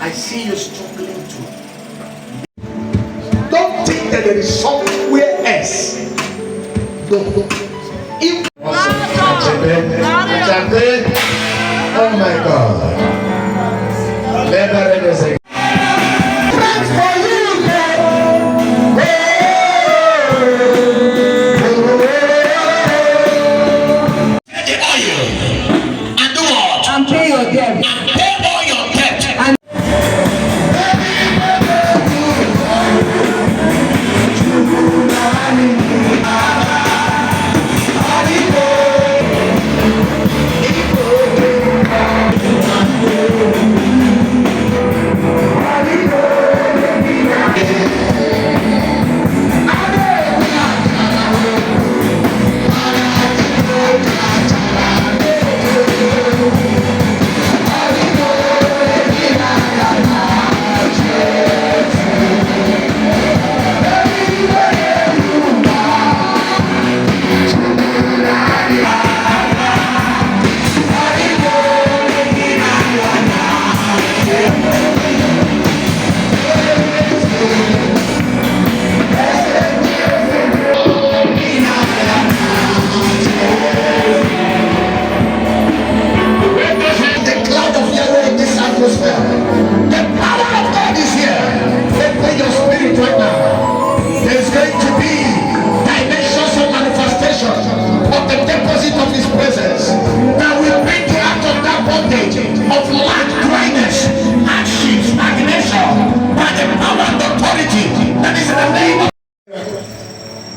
I see you struggling too. Don't think that there is somewhere else. No. If oh my God. Let us say.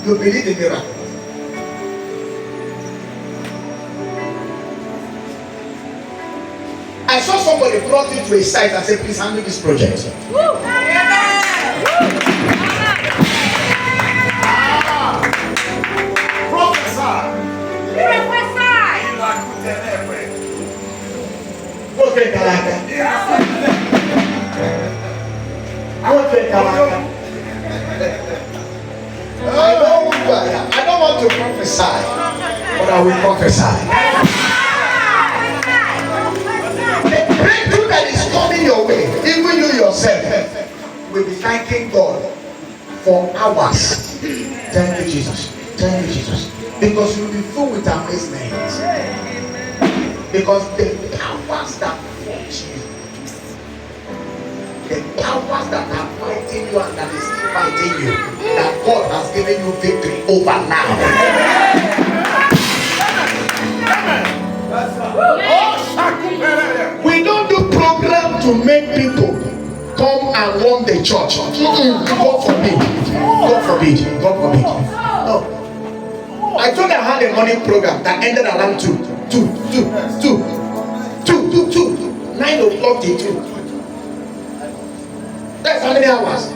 You believe in miracle. I saw somebody brought you to a site and said, please handle this project. I don't want to prophesy, but I will prophesy. The breakthrough that is coming your way, even you yourself will be thanking God for hours. Thank you, Jesus. Thank you, Jesus. Because you'll be full with amazement. Because the powers that fought you, the powers that are fighting you and that is still fighting you, that God has given you victory over now. We don't do program to make people come and run the church. God forbid. God forbid. God forbid. No. I thought I had a morning program that ended around 9 o'clock till 2. That's how many hours?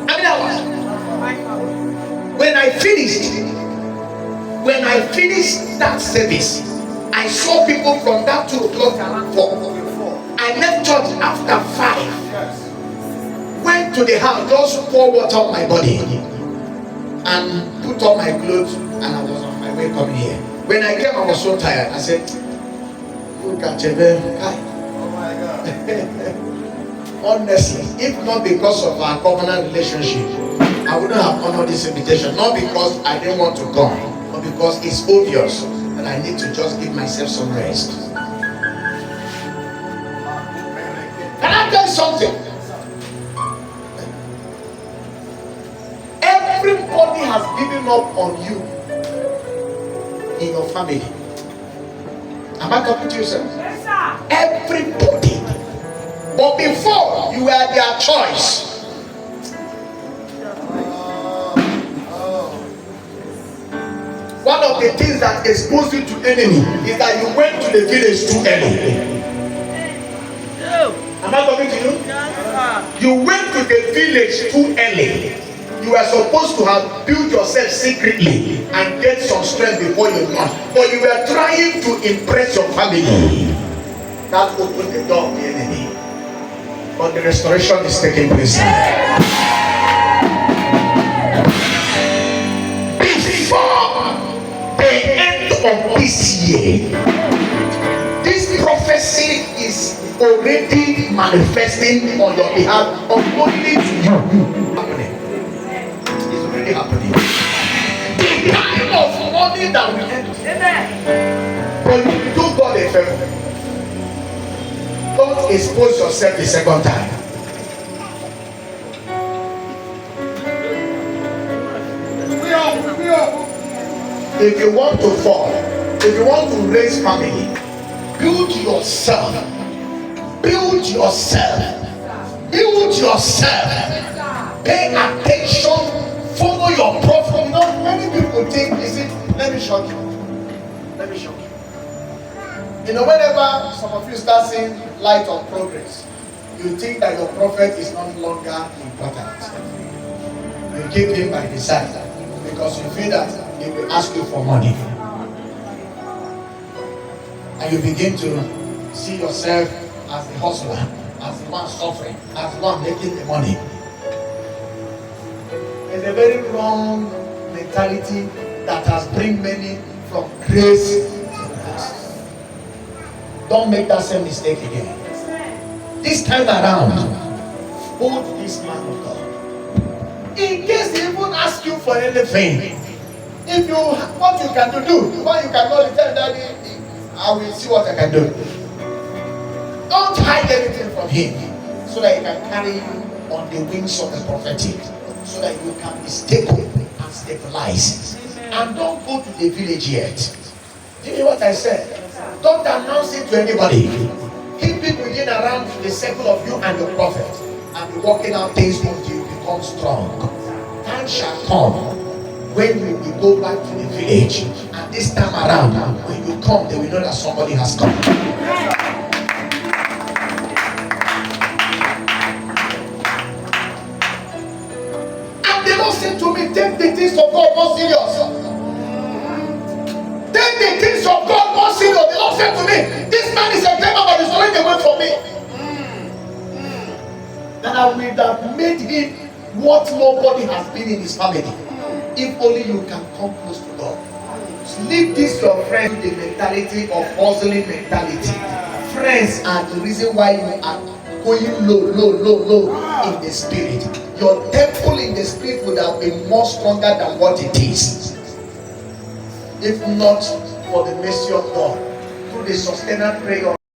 How many hours? When I finished that service, I saw people from that 2 o'clock around 4. I left church after 5. Went to the house, just pour water on my body and put on my clothes, and I was on my way coming here. When I came, I was so tired. I said, look at you, oh my God. Honestly, if not because of our covenant relationship, I wouldn't have honored this invitation. Not because I didn't want to come, but because it's obvious that I need to just give myself some rest. Can I tell you something? Everybody has given up on you in your family. Am I talking to you, sir? Yes, sir. Everybody. But before, you were their choice. One of the things that exposed you to enemy is that you went to the village too early. Am I talking to you? Yes, you went to the village too early. You were supposed to have built yourself secretly and get some strength before you come. But you were trying to impress your family. That opened the door of the enemy. But the restoration is taking place. Before the end of this year, this prophecy is already manifesting on your behalf, only to you. Happening. It's already happening. The time of money that we end. But you do God a favor. Don't expose yourself the second time. If you want to fall, if you want to raise family, build yourself. Build yourself. Build yourself. Pay attention. Follow your prophet. You know, many people think, let me shock you. Let me shock you. You know, whenever some of you start seeing light of progress, you think that your prophet is no longer important. You keep him by the side because you feel that he will ask you for money. And you begin to see yourself as the hustler, as the one suffering, as the one making the money. It's a very wrong mentality that has bring many from grace to grace. Don't make that same mistake again. This time around, hold this man of God. In case they even ask you for anything, if you what you can do, what you cannot tell Daddy, I will see what I can do. Don't hide anything from him, so that he can carry you on the wings of the prophetic, so that you can be stable and stabilized. And don't go to the village yet. Do you know what I said? Don't announce it to anybody. Keep it within around the circle of you and your prophet, and be working out things until you become strong. Time shall come when you will go back to the village, and this time around, when you come, they will know that somebody has come. And they don't say to me, take the things of God more serious. Take the things of God more serious. They don't say to me, this man is a devil, but he's already away from me. Then I would have made him what nobody has been in his family. If only you can come close to God. Leave this your friend, the mentality of hustling mentality. Friends are the reason why you are going low in the spirit. Your temple in the spirit would have been more stronger than what it is. If not for the mercy of God, through the sustained prayer.